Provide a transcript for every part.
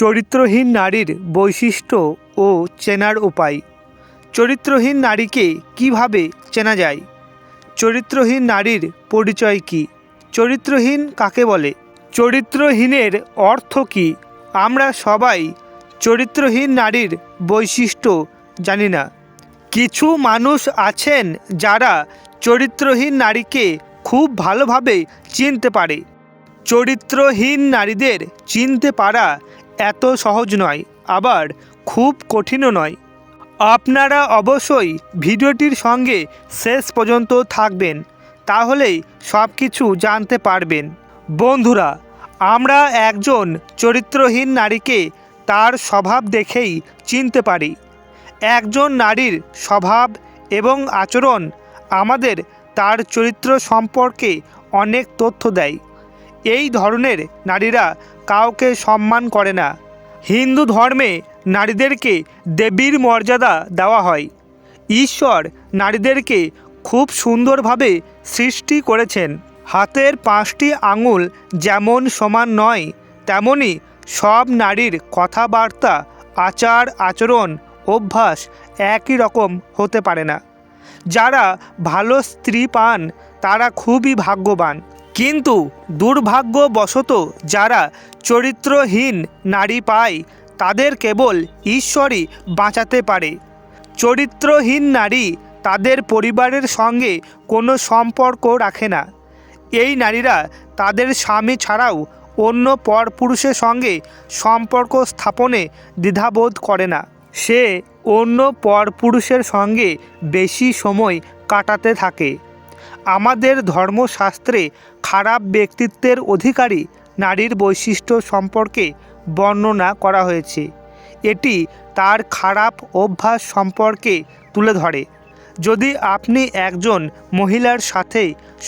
চরিত্রহীন নারীর বৈশিষ্ট্য ও চেনার উপায়। চরিত্রহীন নারীকে কিভাবে চেনা যায়? চরিত্রহীন নারীর পরিচয় কী? চরিত্রহীন কাকে বলে? চরিত্রহীনের অর্থ কী? আমরা সবাই চরিত্রহীন নারীর বৈশিষ্ট্য জানি না। কিছু মানুষ আছেন যারা চরিত্রহীন নারীকে খুব ভালোভাবে চিনতে পারে। চরিত্রহীন নারীদের চিনতে পারা এত সহজ নয়, আবার খুব কঠিনও নয়। আপনারা অবশ্যই ভিডিওটির সঙ্গে শেষ পর্যন্ত থাকবেন, তাহলেই সব কিছু জানতে পারবেন। বন্ধুরা, আমরা একজন চরিত্রহীন নারীকে তার স্বভাব দেখেই চিনতে পারি। একজন নারীর স্বভাব এবং আচরণ আমাদের তার চরিত্র সম্পর্কে অনেক তথ্য দেয়। এই ধরনের নারীরা কাউকে সম্মান করে না। হিন্দু ধর্মে নারীদেরকে দেবীর মর্যাদা দেওয়া হয়। ঈশ্বর নারীদেরকে খুব সুন্দরভাবে সৃষ্টি করেছেন। হাতের 5টি আঙুল যেমন সমান নয়, তেমনি সব নারীর কথাবার্তা, আচার আচরণ, অভ্যাস একই রকম হতে পারে না। যারা ভালো স্ত্রী পান তারা খুবই ভাগ্যবান, কিন্তু দুর্ভাগ্যবশত যারা চরিত্রহীন নারী পায় তাদের কেবল ঈশ্বরই বাঁচাতে পারে। চরিত্রহীন নারী তাদের পরিবারের সঙ্গে কোনো সম্পর্ক রাখে না। এই নারীরা তাদের স্বামী ছাড়াও অন্য পরপুরুষের সঙ্গে সম্পর্ক স্থাপনে দ্বিধাবোধ করে না। সে অন্য পরপুরুষের সঙ্গে বেশি সময় কাটাতে থাকে। আমাদের ধর্মশাস্ত্রে খারাপ ব্যক্তিত্বের অধিকারী নারীর বৈশিষ্ট্য সম্পর্কে বর্ণনা করা হয়েছে। এটি তার খারাপ অভ্যাস সম্পর্কে তুলে ধরে। যদি আপনি একজন মহিলার সাথে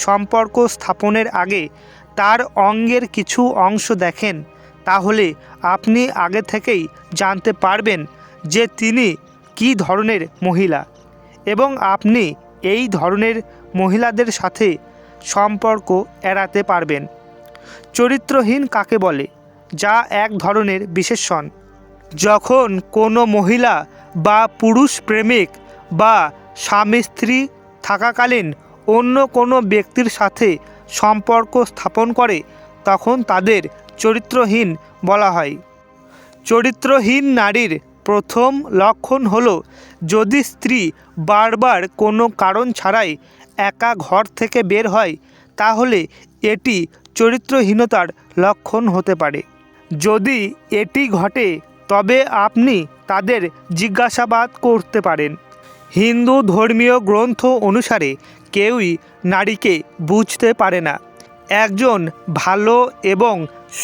সম্পর্ক স্থাপনের আগে তার অঙ্গের কিছু অংশ দেখেন, তাহলে আপনি আগে থেকেই জানতে পারবেন যে তিনি কী ধরনের মহিলা, এবং আপনি এই ধরনের মহিলাদের সাথে সম্পর্ক এড়াতে পারবেন। চরিত্রহীন কাকে বলে? যা এক ধরনের বিশেষণ। যখন কোনো মহিলা বা পুরুষ প্রেমিক বা স্বামী স্ত্রী থাকাকালীন অন্য কোনো ব্যক্তির সাথে সম্পর্ক স্থাপন করে, তখন তাদের চরিত্রহীন বলা হয়। চরিত্রহীন নারীর প্রথম লক্ষণ হলো যদি স্ত্রী বারবার কোনো কারণ ছাড়াই একা ঘর থেকে বের হয়, তাহলে এটি চরিত্রহীনতার লক্ষণ হতে পারে। যদি এটি ঘটে তবে আপনি তাদের জিজ্ঞাসাবাদ করতে পারেন। হিন্দু ধর্মীয় গ্রন্থ অনুসারে কেউই নারীকে বুঝতে পারে না। একজন ভালো এবং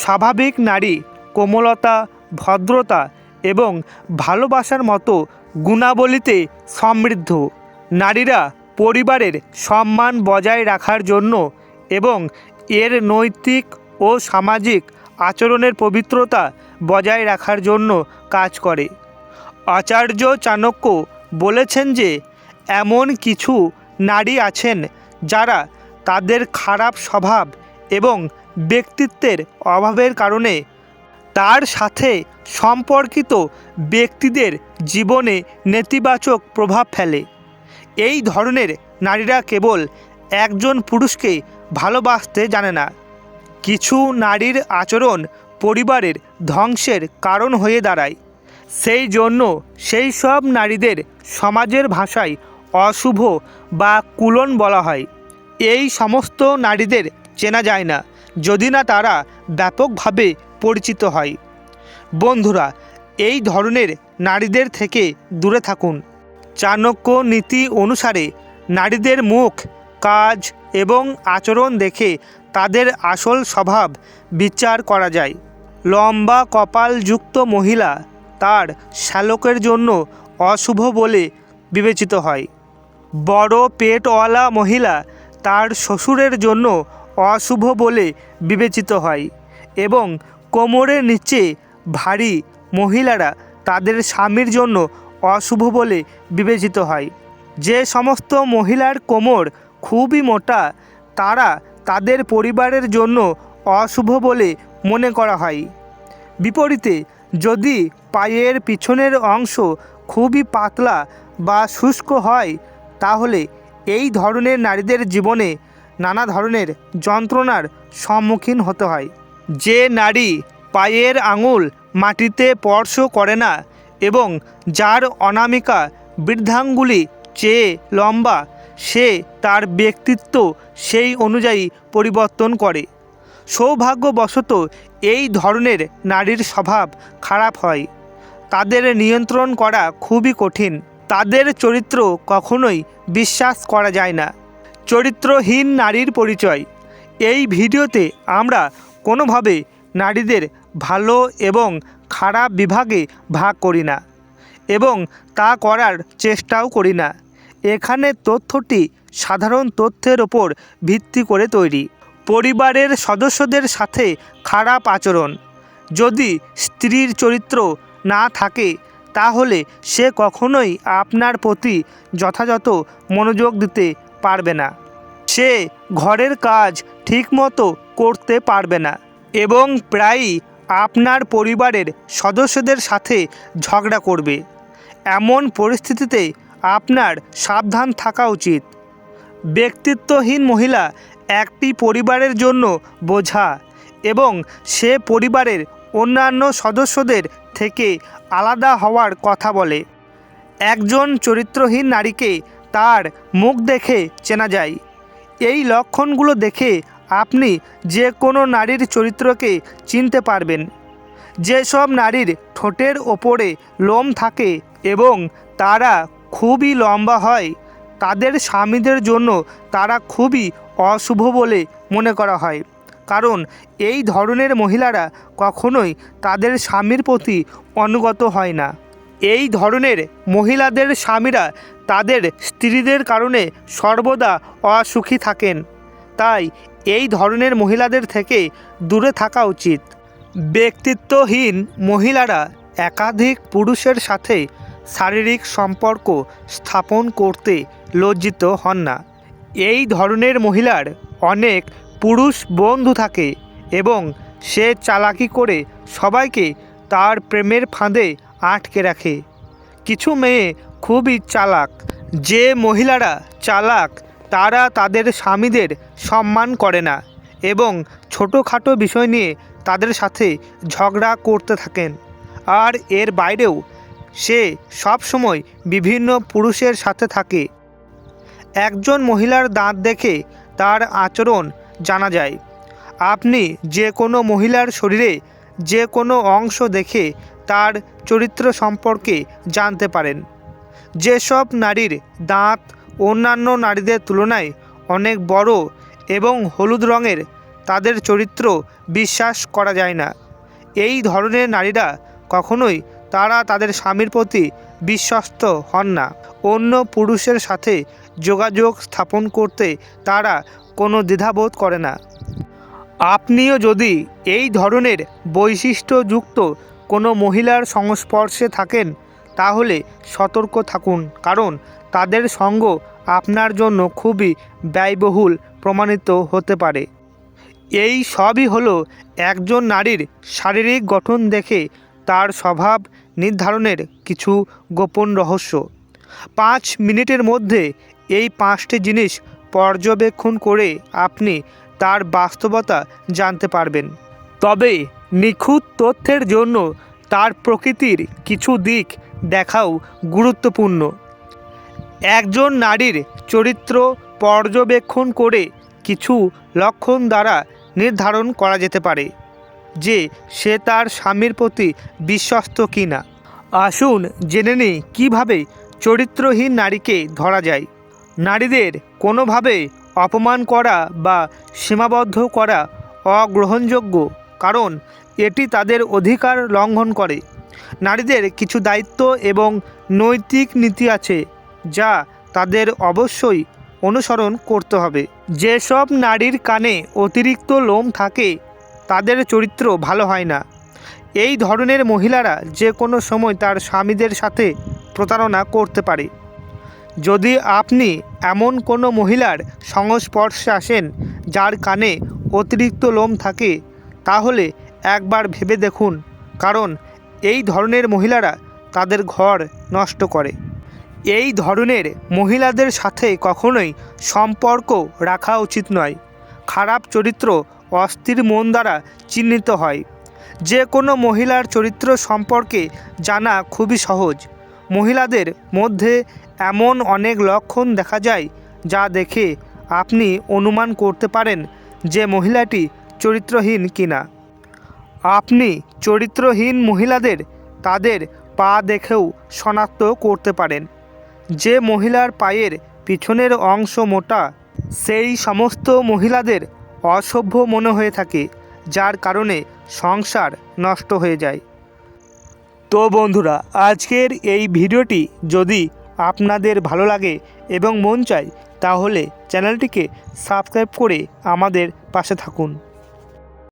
স্বাভাবিক নারী কোমলতা, ভদ্রতা এবং ভালোবাসার মতো গুণাবলীতে সমৃদ্ধ। নারীরা পরিবারের সম্মান বজায় রাখার জন্য এবং এর নৈতিক ও সামাজিক আচরণের পবিত্রতা বজায় রাখার জন্য কাজ করে। আচার্য চাণক্য বলেছেন যে এমন কিছু নারী আছেন যারা তাদের খারাপ স্বভাব এবং ব্যক্তিত্বের অভাবের কারণে তার সাথে সম্পর্কিত ব্যক্তিদের জীবনে নেতিবাচক প্রভাব ফেলে। এই ধরনের নারীরা কেবল একজন পুরুষকে ভালোবাসতে জানে না। কিছু নারীর আচরণ পরিবারের ধ্বংসের কারণ হয়ে দাঁড়ায়। সেই জন্য সেই সব নারীদের সমাজের ভাষায় অশুভ বা কুলন বলা হয়। এই সমস্ত নারীদের চেনা যায় না যদি না তারা ব্যাপকভাবে পরিচিত হয়। বন্ধুরা, এই ধরনের নারীদের থেকে দূরে থাকুন। চাণক্য নীতি অনুসারে নারীদের মুখ, কাজ এবং আচরণ দেখে তাদের আসল স্বভাব বিচার করা যায়। লম্বা কপালযুক্ত মহিলা তার শ্যালকের জন্য অশুভ বলে বিবেচিত হয়। বড় পেটওয়ালা মহিলা তার শ্বশুরের জন্য অশুভ বলে বিবেচিত হয়, এবং কোমরের নিচে ভারী মহিলারা তাদের স্বামীর জন্য অশুভ বলে বিবেচিত হয়। যে সমস্ত মহিলার কোমর খুবই মোটা তারা তাদের পরিবারের জন্য অশুভ বলে মনে করা হয়। বিপরীতে যদি পায়ের পিছনের অংশ খুবই পাতলা বা শুষ্ক হয় তাহলে এই ধরনের নারীদের জীবনে নানা ধরনের যন্ত্রণার সম্মুখীন হতে হয়। যে নারী পায়ের আঙুল মাটিতে স্পর্শ করে না এবং যার অনামিকা বৃদ্ধাঙ্গুলি চেয়ে লম্বা, সে তার ব্যক্তিত্ব সেই অনুযায়ী পরিবর্তন করে। সৌভাগ্যবশত এই ধরনের নারীর স্বভাব খারাপ হয়। তাদের নিয়ন্ত্রণ করা খুবই কঠিন। তাদের চরিত্র কখনোই বিশ্বাস করা যায় না। চরিত্রহীন নারীর পরিচয়। এই ভিডিওতে আমরা কোনোভাবে নারীদের ভালো এবং খারাপ বিভাগে ভাগ করি না এবং তা করার চেষ্টাও করি না। এখানে তথ্যটি সাধারণ তথ্যের ওপর ভিত্তি করে তৈরি। পরিবারের সদস্যদের সাথে খারাপ আচরণ। যদি স্ত্রীর চরিত্র না থাকে তাহলে সে কখনোই আপনার প্রতি যথাযথ মনোযোগ দিতে পারবে না। সে ঘরের কাজ ঠিকমতো করতে পারবে না এবং প্রায়ই আপনার পরিবারের সদস্যদের সাথে ঝগড়া করবে। এমন পরিস্থিতিতে আপনার সাবধান থাকা উচিত। ব্যক্তিত্বহীন মহিলা একটি পরিবারের জন্য বোঝা এবং সে পরিবারের অন্যান্য সদস্যদের থেকে আলাদা হওয়ার কথা বলে। একজন চরিত্রহীন নারীকে তার মুখ দেখে চেনা যায়। এই লক্ষণগুলো দেখে আপনি যে কোনো নারীর চরিত্রকে চিনতে পারবেন। যেসব নারীর ঠোঁটের ওপরে লোম থাকে এবং তারা খুবই লম্বা হয়, তাদের স্বামীদের জন্য তারা খুবই অশুভ বলে মনে করা হয়, কারণ এই ধরনের মহিলারা কখনোই তাদের স্বামীর প্রতি অনুগত হয় না। এই ধরনের মহিলাদের স্বামীরা তাদের স্ত্রীদের কারণে সর্বদা অসুখী থাকেন। তাই এই ধরনের মহিলাদের থেকে দূরে থাকা উচিত। ব্যক্তিত্বহীন মহিলারা একাধিক পুরুষের সাথে শারীরিক সম্পর্ক স্থাপন করতে লজ্জিত হন না। এই ধরনের মহিলার অনেক পুরুষ বন্ধু থাকে এবং সে চালাকি করে সবাইকে তার প্রেমের ফাঁদে আটকে রাখে। কিছু মেয়ে খুবই চালাক। যে মহিলারা চালাক তারা তাদের স্বামীদের সম্মান করে না এবং ছোটোখাটো বিষয় নিয়ে তাদের সাথে ঝগড়া করতে থাকেন। আর এর বাইরেও সে সবসময় বিভিন্ন পুরুষের সাথে থাকে। একজন মহিলার দাঁত দেখে তার আচরণ জানা যায়। আপনি যে কোনো মহিলার শরীরে যে কোনো অংশ দেখে তার চরিত্র সম্পর্কে জানতে পারেন। যেসব নারীর দাঁত অন্যান্য নারীদের তুলনায় অনেক বড় এবং হলুদ রঙের, তাদের চরিত্র বিশ্বাস করা যায় না। এই ধরনের নারীরা কখনোই তাদের স্বামীর প্রতি বিশ্বস্ত হন না। অন্য পুরুষের সাথে যোগাযোগ স্থাপন করতে তারা কোনো দ্বিধাবোধ করে না। আপনিও যদি এই ধরনের বৈশিষ্ট্যযুক্ত কোনো মহিলার সংস্পর্শে থাকেন তাহলে সতর্ক থাকুন, কারণ তাদের সঙ্গ আপনার জন্য খুবই ব্যয়বহুল প্রমাণিত হতে পারে। এই সবই হলো একজন নারীর শারীরিক গঠন দেখে তার স্বভাব নির্ধারণের কিছু গোপন রহস্য। 5 মিনিটের মধ্যে এই 5টি জিনিস পর্যবেক্ষণ করে আপনি তার বাস্তবতা জানতে পারবেন। তবে নিখুঁত তথ্যের জন্য তার প্রকৃতির কিছু দিক দেখাও গুরুত্বপূর্ণ। একজন নারীর চরিত্র পর্যবেক্ষণ করে কিছু লক্ষণ দ্বারা নির্ধারণ করা যেতে পারে যে সে তার স্বামীর প্রতি বিশ্বস্ত কিনা। আসুন জেনে নিই কীভাবে চরিত্রহীন নারীকে ধরা যায়। নারীদের কোনোভাবে অপমান করা বা সীমাবদ্ধ করা অগ্রহণযোগ্য, কারণ এটি তাদের অধিকার লঙ্ঘন করে। নারীদের কিছু দায়িত্ব এবং নৈতিক নীতি আছে যা তাদের অবশ্যই অনুসরণ করতে হবে। যেসব নারীর কানে অতিরিক্ত লোম থাকে তাদের চরিত্র ভালো হয় না। এই ধরনের মহিলারা যে কোনো সময় তার স্বামীদের সাথে প্রতারণা করতে পারে। যদি আপনি এমন কোনো মহিলার সংস্পর্শে আসেন যার কানে অতিরিক্ত লোম থাকে তাহলে একবার ভেবে দেখুন, কারণ এই ধরনের মহিলারা তাদের ঘর নষ্ট করে। এই ধরনের মহিলাদের সাথে কখনোই সম্পর্ক রাখা উচিত নয়। খারাপ চরিত্র অস্থির মন দ্বারা চিহ্নিত হয়। যে কোনো মহিলার চরিত্র সম্পর্কে জানা খুবই সহজ। মহিলাদের মধ্যে এমন অনেক লক্ষণ দেখা যায় যা দেখে আপনি অনুমান করতে পারেন যে মহিলাটি চরিত্রহীন কিনা। আপনি চরিত্রহীন মহিলাদের তাদের পা দেখেও শনাক্ত করতে পারেন। যে মহিলার পায়ের পিছনের অংশ মোটা সেই সমস্ত মহিলাদের অসভ্য মনে হয়ে থাকে, যার কারণে সংসার নষ্ট হয়ে যায়। তো বন্ধুরা, আজকের এই ভিডিওটি যদি আপনাদের ভালো লাগে এবং মন চায় তাহলে চ্যানেলটিকে সাবস্ক্রাইব করে আমাদের পাশে থাকুন।